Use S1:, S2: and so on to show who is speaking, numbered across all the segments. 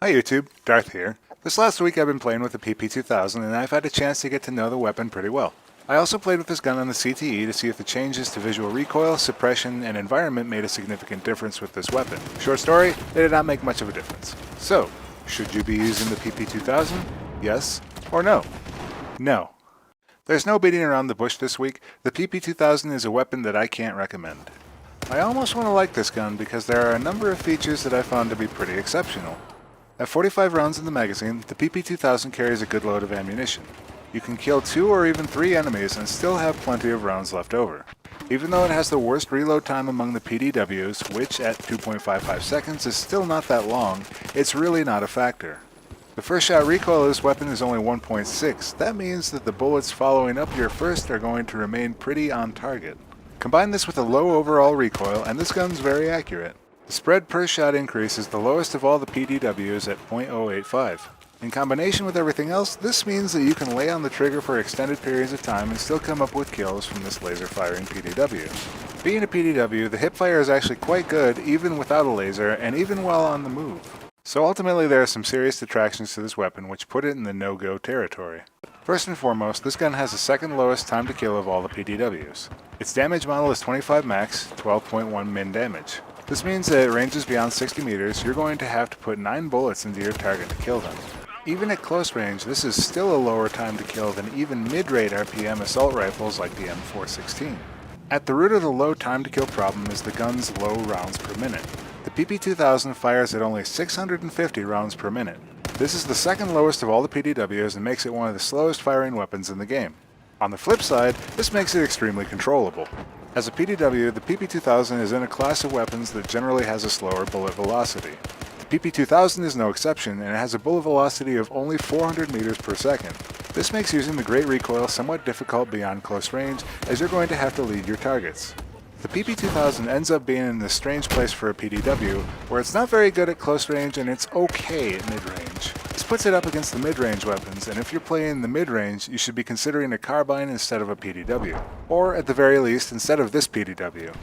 S1: Hi YouTube, Darth here. This last week I've been playing with the PP-2000 and I've had a chance to get to know the weapon pretty well. I also played with this gun on the CTE to see if the changes to visual recoil, suppression, and environment made a significant difference with this weapon. Short story, they did not make much of a difference. So, should you be using the PP-2000? Yes or no? No. There's no beating around the bush this week. The PP-2000 is a weapon that I can't recommend. I almost want to like this gun because there are a number of features that I found to be pretty exceptional. At 45 rounds in the magazine, the PP-2000 carries a good load of ammunition. You can kill 2 or even 3 enemies and still have plenty of rounds left over. Even though it has the worst reload time among the PDWs, which at 2.55 seconds is still not that long, it's really not a factor. The first shot recoil of this weapon is only 1.6. That means that the bullets following up your first are going to remain pretty on target. Combine this with a low overall recoil and this gun's very accurate. The spread per shot increase is the lowest of all the PDWs at 0.085. In combination with everything else, this means that you can lay on the trigger for extended periods of time and still come up with kills from this laser firing PDW. Being a PDW, the hipfire is actually quite good even without a laser and even while on the move. So ultimately there are some serious detractions to this weapon which put it in the no-go territory. First and foremost, this gun has the second lowest time to kill of all the PDWs. Its damage model is 25 max, 12.1 min damage. This means that at ranges beyond 60 meters, you're going to have to put 9 bullets into your target to kill them. Even at close range, this is still a lower time to kill than even mid-rate RPM assault rifles like the M416. At the root of the low time to kill problem is the gun's low rounds per minute. The PP-2000 fires at only 650 rounds per minute. This is the second lowest of all the PDWs and makes it one of the slowest firing weapons in the game. On the flip side, this makes it extremely controllable. As a PDW, the PP-2000 is in a class of weapons that generally has a slower bullet velocity. The PP-2000 is no exception, and it has a bullet velocity of only 400 meters per second. This makes using the great recoil somewhat difficult beyond close range, as you're going to have to lead your targets. The PP-2000 ends up being in this strange place for a PDW, where it's not very good at close range and it's okay at mid-range. This puts it up against the mid-range weapons, and if you're playing the mid-range, you should be considering a carbine instead of a PDW. Or, at the very least, instead of this PDW.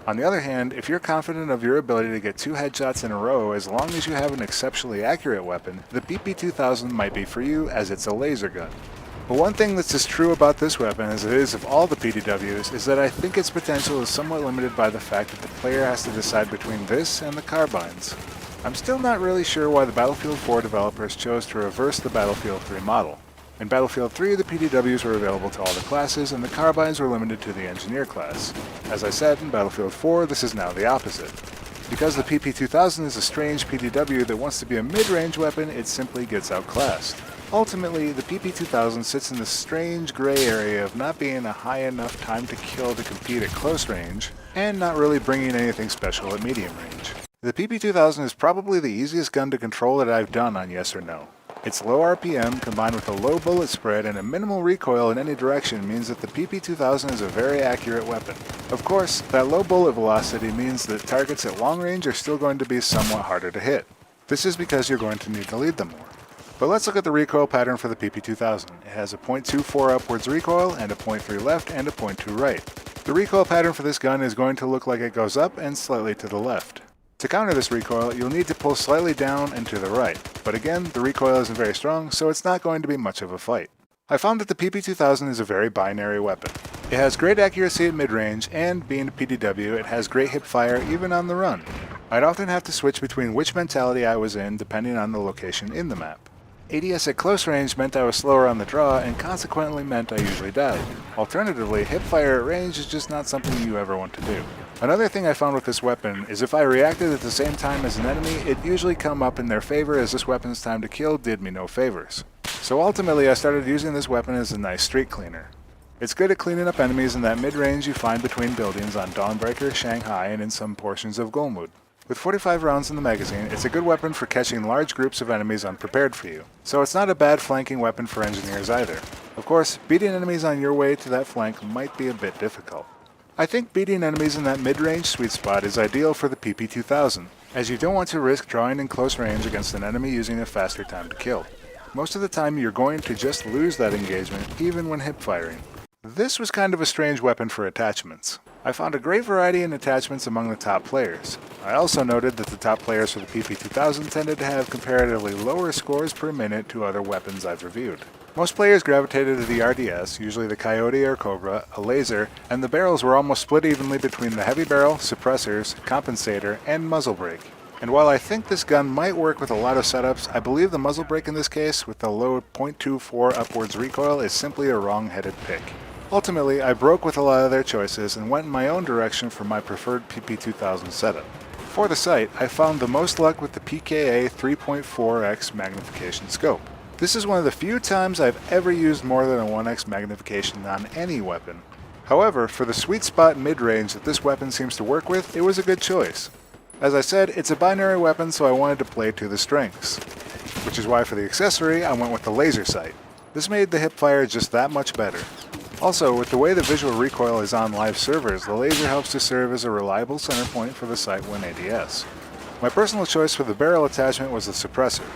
S1: On the other hand, if you're confident of your ability to get 2 headshots in a row as long as you have an exceptionally accurate weapon, the PP-2000 might be for you as it's a laser gun. But one thing that's as true about this weapon as it is of all the PDWs is that I think its potential is somewhat limited by the fact that the player has to decide between this and the carbines. I'm still not really sure why the Battlefield 4 developers chose to reverse the Battlefield 3 model. In Battlefield 3, the PDWs were available to all the classes, and the carbines were limited to the Engineer class. As I said, in Battlefield 4, this is now the opposite. Because the PP-2000 is a strange PDW that wants to be a mid-range weapon, it simply gets outclassed. Ultimately, the PP-2000 sits in the strange gray area of not being a high enough time to kill to compete at close range, and not really bringing anything special at medium range. The PP-2000 is probably the easiest gun to control that I've done on Yes or No. Its low RPM combined with a low bullet spread and a minimal recoil in any direction means that the PP-2000 is a very accurate weapon. Of course, that low bullet velocity means that targets at long range are still going to be somewhat harder to hit. This is because you're going to need to lead them more. But let's look at the recoil pattern for the PP-2000. It has a 0.24 upwards recoil and a 0.3 left and a 0.2 right. The recoil pattern for this gun is going to look like it goes up and slightly to the left. To counter this recoil, you'll need to pull slightly down and to the right, but again, the recoil isn't very strong, so it's not going to be much of a fight. I found that the PP-2000 is a very binary weapon. It has great accuracy at mid-range, and being a PDW, it has great hip fire even on the run. I'd often have to switch between which mentality I was in depending on the location in the map. ADS at close range meant I was slower on the draw, and consequently meant I usually died. Alternatively, hip fire at range is just not something you ever want to do. Another thing I found with this weapon is if I reacted at the same time as an enemy, it'd usually come up in their favor as this weapon's time to kill did me no favors. So ultimately I started using this weapon as a nice street cleaner. It's good at cleaning up enemies in that mid-range you find between buildings on Dawnbreaker, Shanghai, and in some portions of Golmud. With 45 rounds in the magazine, it's a good weapon for catching large groups of enemies unprepared for you. So it's not a bad flanking weapon for engineers either. Of course, beating enemies on your way to that flank might be a bit difficult. I think beating enemies in that mid-range sweet spot is ideal for the PP-2000, as you don't want to risk drawing in close range against an enemy using a faster time to kill. Most of the time you're going to just lose that engagement even when hip firing. This was kind of a strange weapon for attachments. I found a great variety in attachments among the top players. I also noted that the top players for the PP-2000 tended to have comparatively lower scores per minute to other weapons I've reviewed. Most players gravitated to the RDS, usually the Coyote or Cobra, a laser, and the barrels were almost split evenly between the heavy barrel, suppressors, compensator, and muzzle brake. And while I think this gun might work with a lot of setups, I believe the muzzle brake in this case, with the low .24 upwards recoil, is simply a wrong-headed pick. Ultimately, I broke with a lot of their choices and went in my own direction for my preferred PP-2000 setup. For the sight, I found the most luck with the PKA 3.4x magnification scope. This is one of the few times I've ever used more than a 1x magnification on any weapon. However, for the sweet spot mid-range that this weapon seems to work with, it was a good choice. As I said, it's a binary weapon, so I wanted to play to the strengths. Which is why for the accessory, I went with the laser sight. This made the hipfire just that much better. Also, with the way the visual recoil is on live servers, the laser helps to serve as a reliable center point for the sight when ADS. My personal choice for the barrel attachment was the suppressor.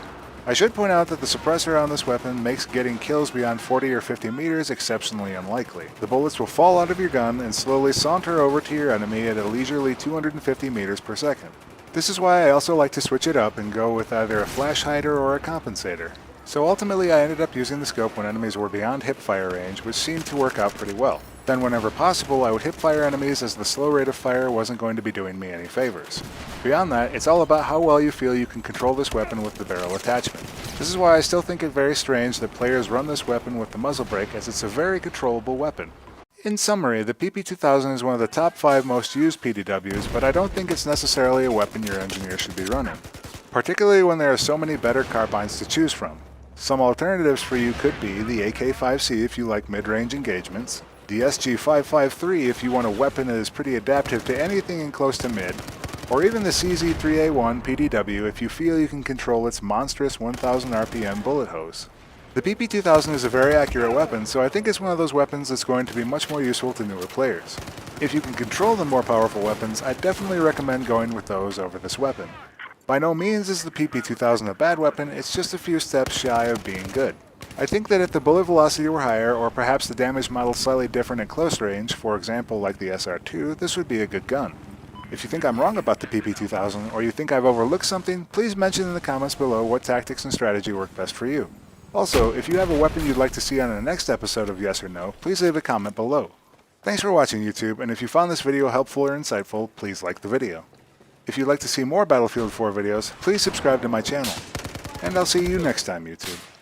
S1: I should point out that the suppressor on this weapon makes getting kills beyond 40 or 50 meters exceptionally unlikely. The bullets will fall out of your gun and slowly saunter over to your enemy at a leisurely 250 meters per second. This is why I also like to switch it up and go with either a flash hider or a compensator. So ultimately I ended up using the scope when enemies were beyond hipfire range, which seemed to work out pretty well. Then whenever possible I would hipfire enemies, as the slow rate of fire wasn't going to be doing me any favors. Beyond that, it's all about how well you feel you can control this weapon with the barrel attachment. This is why I still think it very strange that players run this weapon with the muzzle brake, as it's a very controllable weapon. In summary, the PP-2000 is one of the top 5 most used PDWs, but I don't think it's necessarily a weapon your engineer should be running, particularly when there are so many better carbines to choose from. Some alternatives for you could be the AK-5C if you like mid-range engagements, the SG-553 if you want a weapon that is pretty adaptive to anything in close to mid, or even the CZ-3A1 PDW if you feel you can control its monstrous 1000 RPM bullet hose. The PP-2000 is a very accurate weapon, so I think it's one of those weapons that's going to be much more useful to newer players. If you can control the more powerful weapons, I definitely recommend going with those over this weapon. By no means is the PP-2000 a bad weapon, it's just a few steps shy of being good. I think that if the bullet velocity were higher, or perhaps the damage model slightly different at close range, for example like the SR2, this would be a good gun. If you think I'm wrong about the PP-2000, or you think I've overlooked something, please mention in the comments below what tactics and strategy work best for you. Also, if you have a weapon you'd like to see on the next episode of Yes or No, please leave a comment below. Thanks for watching YouTube, and if you found this video helpful or insightful, please like the video. If you'd like to see more Battlefield 4 videos, please subscribe to my channel. And I'll see you next time, YouTube.